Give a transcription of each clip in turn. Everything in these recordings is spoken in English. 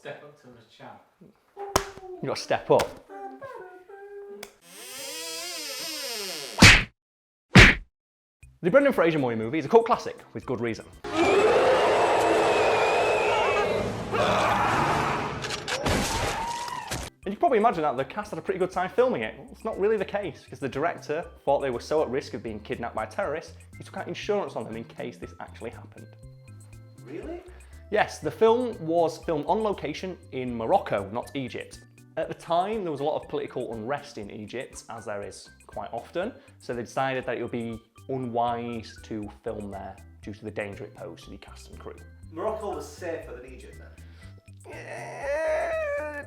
step up to the champ. You got to step up. The Brendan Fraser Mummy movie is a cult classic with good reason. And you can probably imagine that the cast had a pretty good time filming it. Well, it's not really the case, because the director thought they were so at risk of being kidnapped by terrorists, he took out insurance on them in case this actually happened. Really? Yes, the film was filmed on location in Morocco, not Egypt. At the time, there was a lot of political unrest in Egypt, as there is quite often, so they decided that it would be unwise to film there due to the danger it posed to the cast and crew. Morocco was safer than Egypt then?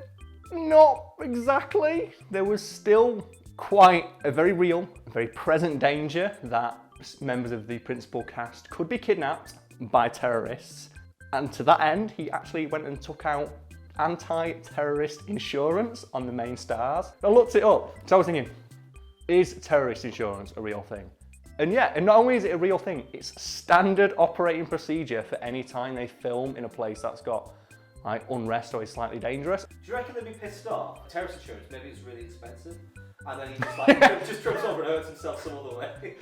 Not exactly. There was still quite a very real, very present danger that members of the principal cast could be kidnapped by terrorists. And to that end, he actually went and took out anti-terrorist insurance on the main stars. I looked it up, so I was thinking, is terrorist insurance a real thing? And yeah, and not only is it a real thing, it's standard operating procedure for any time they film in a place that's got like unrest or is slightly dangerous. Do you reckon they'd be pissed off? Terrorist insurance, maybe it's really expensive, and then he just like just trips over and hurts himself some other way.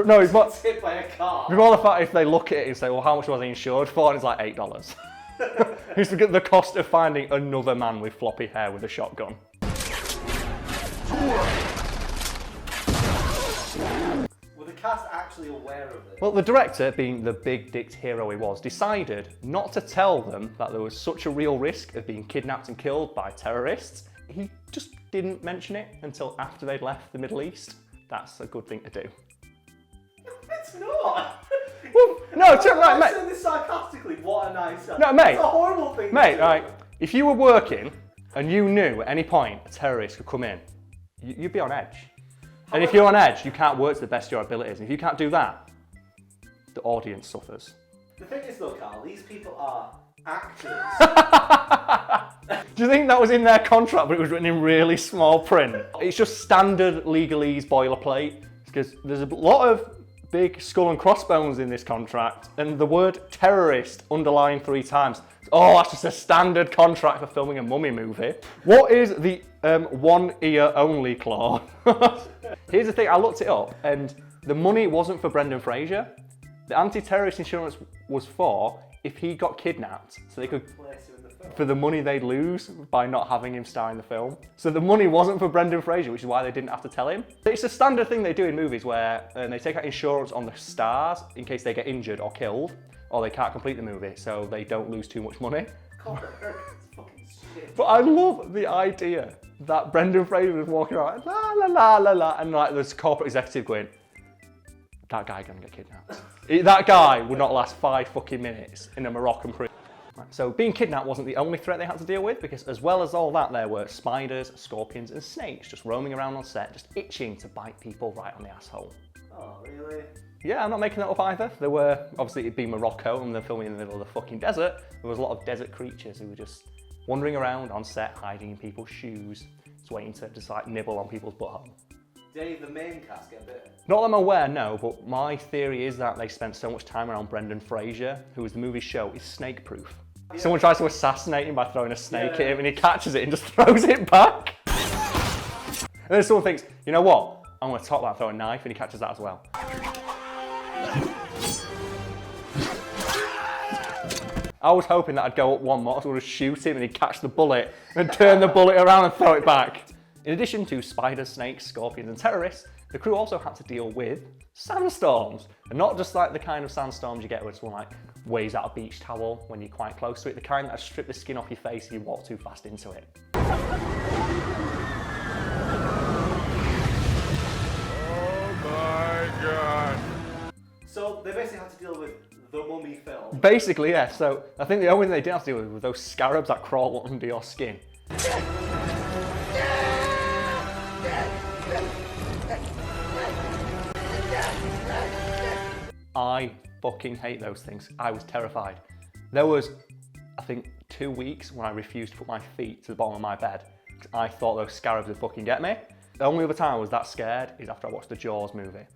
No, he's not. Gets hit by a car. It'd be more the fact if they look at it and say, well, how much was he insured for? And it's like $8. It's the cost of finding another man with floppy hair with a shotgun. Were the cast actually aware of this? Well, the director, being the big dicked hero he was, decided not to tell them that there was such a real risk of being kidnapped and killed by terrorists. He just didn't mention it until after they'd left the Middle East. That's a good thing to do. It's not! Well, no, I'm mate. saying this sarcastically, what a nice... No, mate. It's a horrible thing Mate, to do. right, if you were working and you knew at any point a terrorist could come in, you'd be on edge. And if you're on edge, you can't work to the best of your abilities. And if you can't do that, the audience suffers. The thing is though, Karl, these people are actors. Do you think that was in their contract, but it was written in really small print? It's just standard legalese boilerplate, because there's a lot of big skull and crossbones in this contract, and the word terrorist underlined 3 times. Oh, that's just a standard contract for filming a mummy movie. What is the one ear only clause? Here's the thing, I looked it up, and the money wasn't for Brendan Fraser. The anti-terrorist insurance was for if he got kidnapped, so they could for the money they'd lose by not having him star in the film. So the money wasn't for Brendan Fraser, which is why they didn't have to tell him. It's a standard thing they do in movies where they take out insurance on the stars in case they get injured or killed, or they can't complete the movie, so they don't lose too much money. But I love the idea that Brendan Fraser was walking around, la la la la la, and like there's a corporate executive going, that guy gonna get kidnapped. That guy would not last 5 fucking minutes in a Moroccan prison. Right, so being kidnapped wasn't the only threat they had to deal with, because as well as all that, there were spiders, scorpions, and snakes just roaming around on set, just itching to bite people right on the asshole. Oh, really? Yeah, I'm not making that up either. There were, obviously it'd be Morocco and they're filming in the middle of the fucking desert. There was a lot of desert creatures who were just wandering around on set, hiding in people's shoes, just waiting to just like nibble on people's butthole. Did any of the main cast get bitten? Not that I'm aware, no, but my theory is that they spent so much time around Brendan Fraser, who, as the movie show, is snake-proof. Yeah. Someone tries to assassinate him by throwing a snake at him and he catches it and just throws it back. And then someone thinks, you know what, I'm going to top that and throw a knife, and he catches that as well. I was hoping that I'd go up one more, so I would shoot him and he'd catch the bullet and turn the bullet around and throw it back. In addition to spiders, snakes, scorpions and terrorists, the crew also had to deal with sandstorms. And not just like the kind of sandstorms you get where someone like waves out a beach towel when you're quite close to it, the kind that strip the skin off your face if you walk too fast into it. Oh my god. So they basically had to deal with the Mummy film. Basically, yeah. So I think the only thing they didn't have to deal with were those scarabs that crawl under your skin. I fucking hate those things. I was terrified. There was, I think, 2 weeks when I refused to put my feet to the bottom of my bed because I thought those scarabs would fucking get me. The only other time I was that scared is after I watched the Jaws movie.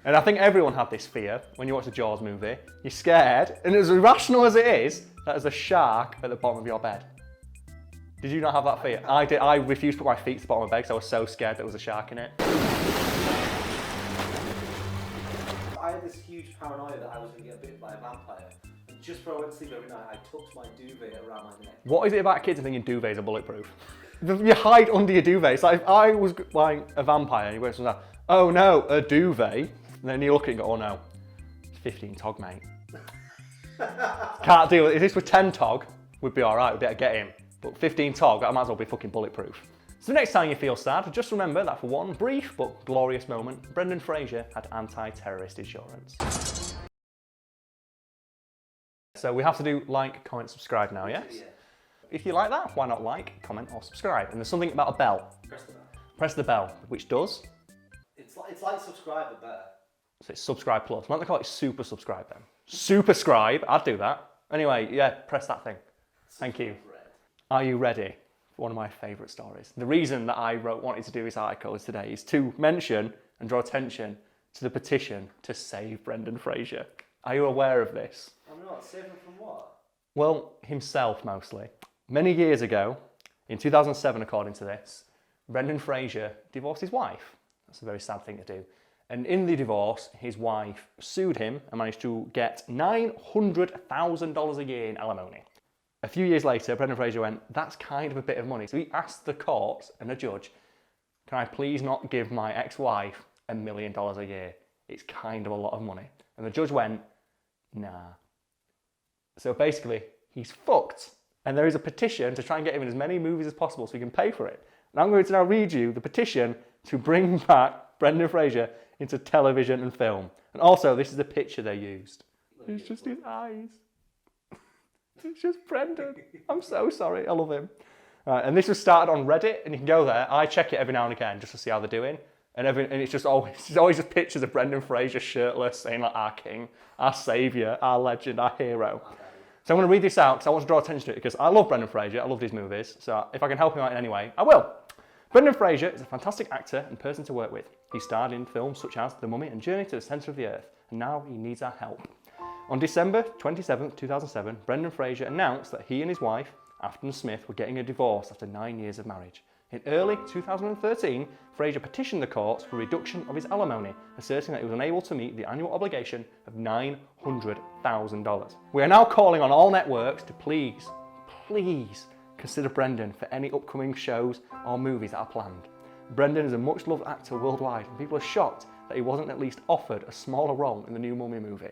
And I think everyone had this fear when you watch the Jaws movie. You're scared, and as irrational as it is, that there's a shark at the bottom of your bed. Did you not have that fear? I did. I refused to put my feet to the bottom of my bed because I was so scared there was a shark in it. I had this huge paranoia that I was going to get bitten by a vampire. And just before I went to sleep every night, I tucked my duvet around my neck. What is it about kids and thinking duvets are bulletproof? You hide under your duvet. It's like if I was like a vampire and you went something like, oh no, a duvet. And then you look at it and go, oh no, it's 15 tog, mate. Can't deal with it. If this were 10 tog, we'd be alright, we'd be able to get him. But 15 tog, I might as well be fucking bulletproof. So the next time you feel sad, just remember that for one brief but glorious moment, Brendan Fraser had anti-terrorist insurance. So we have to do like, comment, subscribe now, yes? Yeah. If you like that, why not like, comment or subscribe? And there's something about a bell. Press the bell. Press the bell, which does? It's like subscribe but better. So it's subscribe plus. Why don't they call it super subscribe then? Superscribe, I'd do that. Anyway, yeah, press that thing. Thank you. Are you ready for one of my favourite stories? The reason that I wanted to do this article today is to mention and draw attention to the petition to save Brendan Fraser. Are you aware of this? I'm not. Save him from what? Well, himself mostly. Many years ago, in 2007 according to this, Brendan Fraser divorced his wife. That's a very sad thing to do. And in the divorce, his wife sued him and managed to get $900,000 a year in alimony. A few years later, Brendan Fraser went, that's kind of a bit of money. So he asked the courts and the judge, can I please not give my ex-wife $1 million a year? It's kind of a lot of money. And the judge went, nah. So basically, he's fucked. And there is a petition to try and get him in as many movies as possible so he can pay for it. And I'm going to now read you the petition to bring back Brendan Fraser into television and film. And also, this is the picture they used. It's just his eyes. It's just Brendan. I'm so sorry. I love him. And this was started on Reddit, and you can go there. I check it every now and again just to see how they're doing. And it's always just pictures of Brendan Fraser shirtless, saying like, our king, our saviour, our legend, our hero. So I'm going to read this out because I want to draw attention to it because I love Brendan Fraser. I love his movies. So if I can help him out in any way, I will. Brendan Fraser is a fantastic actor and person to work with. He starred in films such as The Mummy and Journey to the Centre of the Earth, and now he needs our help. On December 27, 2007, Brendan Fraser announced that he and his wife, Afton Smith, were getting a divorce after 9 years of marriage. In early 2013, Fraser petitioned the courts for reduction of his alimony, asserting that he was unable to meet the annual obligation of $900,000. We are now calling on all networks to please consider Brendan for any upcoming shows or movies that are planned. Brendan is a much loved actor worldwide, and people are shocked that he wasn't at least offered a smaller role in the new Mummy movie.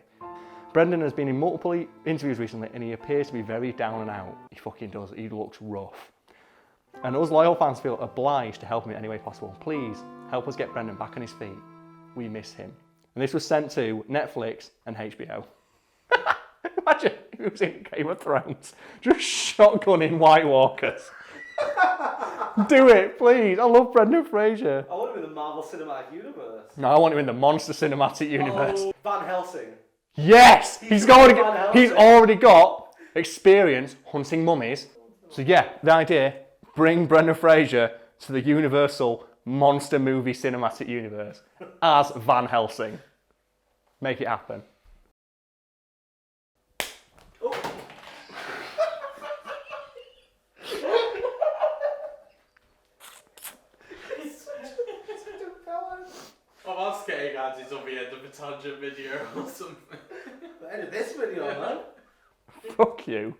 Brendan has been in multiple interviews recently and he appears to be very down and out. He fucking does, he looks rough. And us loyal fans feel obliged to help him in any way possible. Please help us get Brendan back on his feet. We miss him. And this was sent to Netflix and HBO. Imagine if he was in Game of Thrones, just shotgunning White Walkers. Do it, please. I love Brendan Fraser. I want him in the Marvel Cinematic Universe. No, I want him in the Monster Cinematic Universe. Oh, Van Helsing. Yes! He's already got experience hunting mummies. So yeah, the idea, bring Brendan Fraser to the Universal Monster Movie Cinematic Universe as Van Helsing. Make it happen. I'm scared guys, it's on the end of a tangent video or something. The end of this video, man. Fuck you.